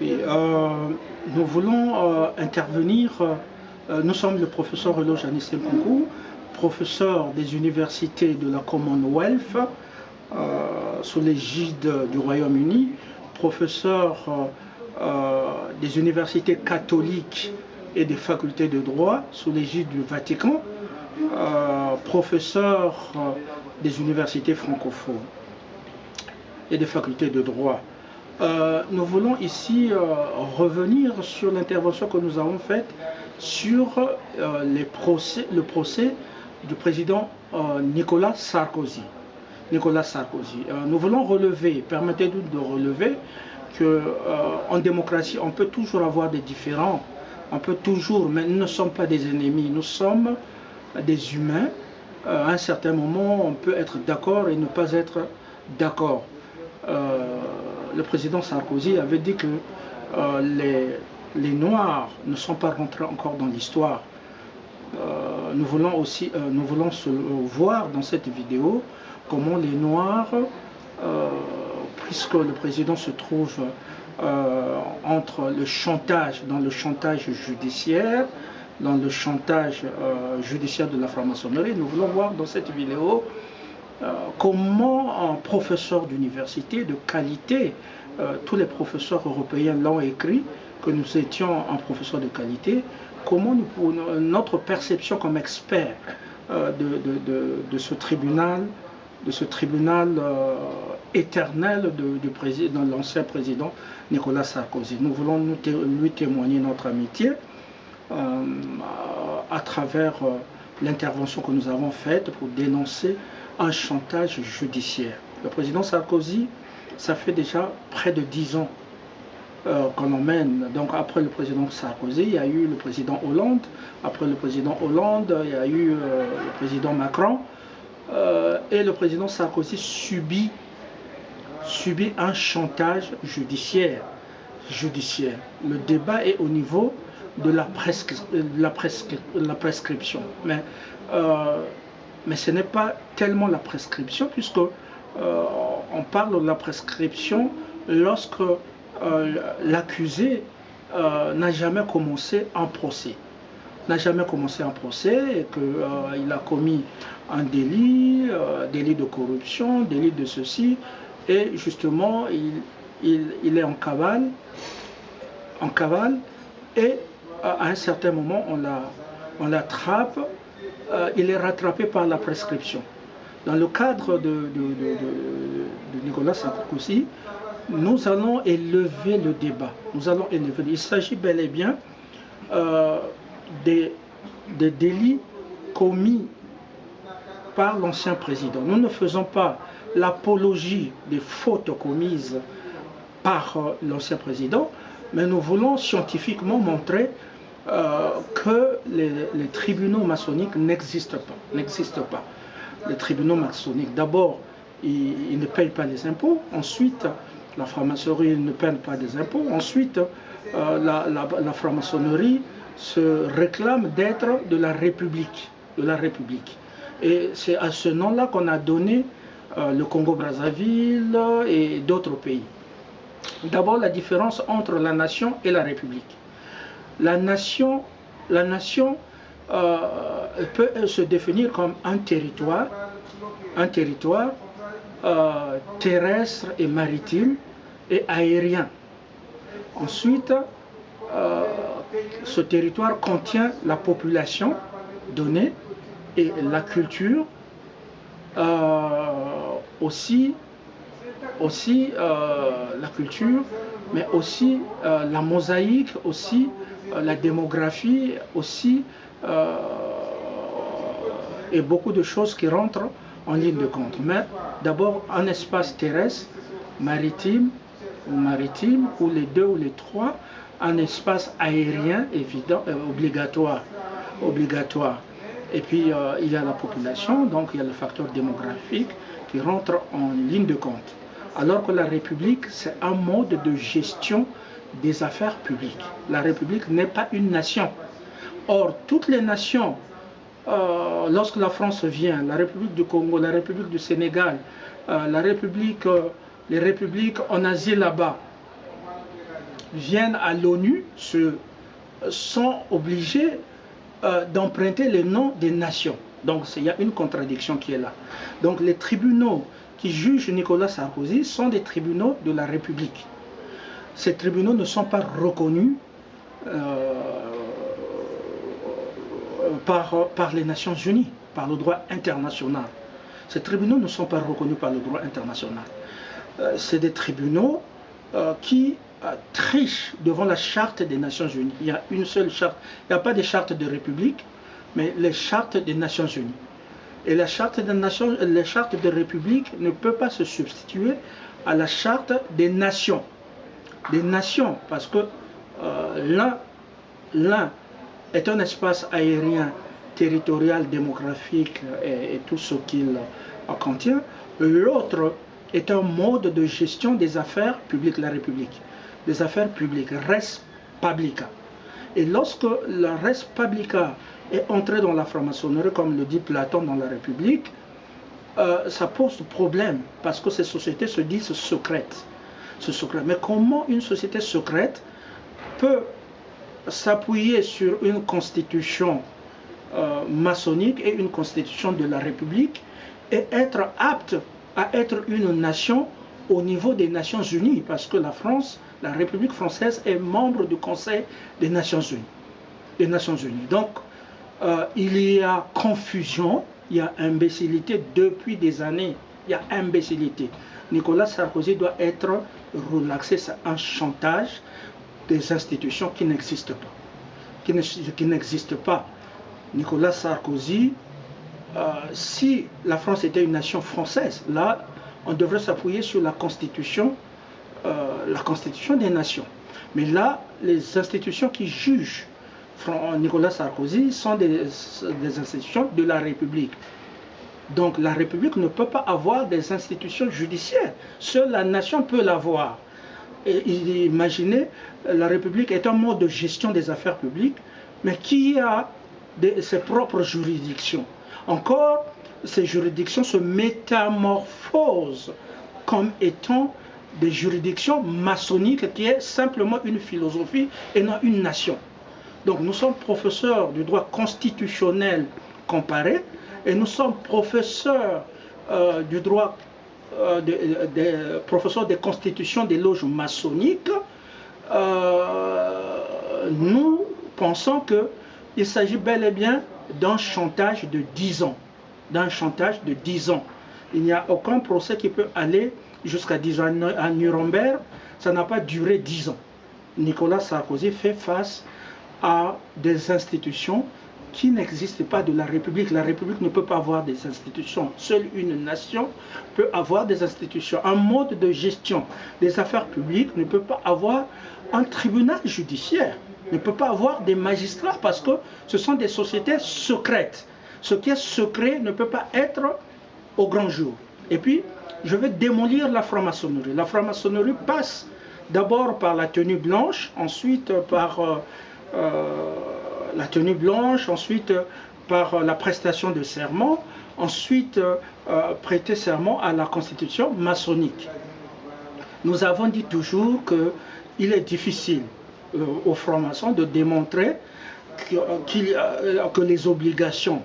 Oui, nous voulons intervenir. Nous sommes le professeur Elo Janis Mpungu, professeur des universités de la Commonwealth sous l'égide du Royaume-Uni, professeur des universités catholiques et des facultés de droit sous l'égide du Vatican, professeur des universités francophones et des facultés de droit. Nous voulons ici revenir sur l'intervention que nous avons faite sur le procès du président Nicolas Sarkozy. Nous voulons relever, permettez-nous de relever qu'en démocratie, on peut toujours avoir des différends, on peut toujours, mais nous ne sommes pas des ennemis, nous sommes des humains. À un certain moment, on peut être d'accord et ne pas être d'accord. Le président Sarkozy avait dit que les Noirs ne sont pas rentrés encore dans l'histoire. Nous voulons voir dans cette vidéo comment les Noirs, puisque le président se trouve entre le chantage, dans le chantage judiciaire, dans le chantage judiciaire de la franc-maçonnerie, nous voulons voir dans cette vidéo comment un professeur d'université de qualité, tous les professeurs européens l'ont écrit, que nous étions un professeur de qualité, comment notre perception comme expert de ce tribunal, éternel de l'ancien président Nicolas Sarkozy. Nous voulons lui témoigner notre amitié à travers l'intervention que nous avons faite pour dénoncer un chantage judiciaire. Le président Sarkozy, ça fait déjà près de 10 ans qu'on emmène. Donc après le président Sarkozy, il y a eu le président Hollande. Après le président Hollande, il y a eu le président Macron. Et le président Sarkozy subit un chantage judiciaire. Le débat est au niveau de la prescription. Mais ce n'est pas tellement la prescription, puisque on parle de la prescription lorsque l'accusé n'a jamais commencé un procès. Et qu'il a commis un délit, délit de corruption, délit de ceci, et justement il est en cavale, et à un certain moment on l'attrape, il est rattrapé par la prescription. Dans le cadre de Nicolas Sarkozy, nous allons élever le débat. Il s'agit bel et bien des délits commis par l'ancien président. Nous ne faisons pas l'apologie des fautes commises par l'ancien président, mais nous voulons scientifiquement montrer que les tribunaux maçonniques n'existent pas. Les tribunaux maçonniques, d'abord, ils ne payent pas les impôts. Ensuite, la franc-maçonnerie ne paie pas des impôts. Ensuite, la franc-maçonnerie se réclame d'être de la République. Et c'est à ce nom-là qu'on a donné le Congo-Brazzaville et d'autres pays. D'abord, la différence entre la nation et la République. La nation peut se définir comme un territoire terrestre et maritime et aérien. Ensuite, ce territoire contient la population donnée et la culture, aussi la culture, mais aussi la mosaïque, aussi la démographie, aussi et beaucoup de choses qui rentrent en ligne de compte. Mais d'abord un espace terrestre, maritime, ou les deux ou les trois, un espace aérien évident, obligatoire. Et puis il y a la population, donc il y a le facteur démographique qui rentre en ligne de compte. Alors que la République, c'est un mode de gestion des affaires publiques. La République n'est pas une nation. Or, toutes les nations, lorsque la France vient, la République du Congo, la République du Sénégal, les républiques en Asie là-bas, viennent à l'ONU sont obligés d'emprunter les noms des nations. Donc il y a une contradiction qui est là. Donc les tribunaux qui jugent Nicolas Sarkozy sont des tribunaux de la République. Ces tribunaux ne sont pas reconnus par les Nations Unies, par le droit international. Ces tribunaux ne sont pas reconnus par le droit international. C'est des tribunaux qui trichent devant la charte des Nations Unies. Il y a une seule charte. Il n'y a pas de charte de République, mais les chartes des Nations Unies. Et la charte de République ne peut pas se substituer à la charte des nations. Des nations, parce que l'un est un espace aérien, territorial, démographique et tout ce qu'il contient. L'autre est un mode de gestion des affaires publiques, la République. Des affaires publiques, res publica. Et lorsque la res publica est entré dans la franc-maçonnerie, comme le dit Platon dans la République, ça pose problème, parce que ces sociétés se disent secrètes. Mais comment une société secrète peut s'appuyer sur une constitution maçonnique et une constitution de la République et être apte à être une nation au niveau des Nations Unies, parce que la France, la République française est membre du Conseil des Nations Unies. Donc, il y a confusion, il y a imbécilité depuis des années. Il y a imbécilité. Nicolas Sarkozy doit être relaxé. C'est un chantage des institutions qui n'existent pas. Qui n'existent pas. Nicolas Sarkozy, si la France était une nation française, là, on devrait s'appuyer sur la constitution des nations. Mais là, les institutions qui jugent Nicolas Sarkozy sont des institutions de la République. Donc la République ne peut pas avoir des institutions judiciaires. Seule la nation peut l'avoir. Et imaginez, la République est un mode de gestion des affaires publiques, mais qui a ses propres juridictions. Encore, ces juridictions se métamorphosent comme étant des juridictions maçonniques, qui est simplement une philosophie et non une nation. Donc nous sommes professeurs du droit constitutionnel comparé, et nous sommes professeurs du droit, professeurs des constitutions des loges maçonniques. Nous pensons qu'il s'agit bel et bien d'un chantage de 10 ans. D'un chantage de 10 ans. Il n'y a aucun procès qui peut aller jusqu'à 10 ans à Nuremberg. Ça n'a pas duré 10 ans. Nicolas Sarkozy fait face à des institutions qui n'existent pas de la République. La République ne peut pas avoir des institutions. Seule une nation peut avoir des institutions. Un mode de gestion des affaires publiques ne peut pas avoir un tribunal judiciaire, ne peut pas avoir des magistrats, parce que ce sont des sociétés secrètes. Ce qui est secret ne peut pas être au grand jour. Et puis, je vais démolir la franc-maçonnerie. La franc-maçonnerie passe d'abord par la tenue blanche, ensuite par la tenue blanche, ensuite par la prestation de serment, ensuite prêter serment à la constitution maçonnique. Nous avons dit toujours qu'il est difficile aux francs-maçons de démontrer que les obligations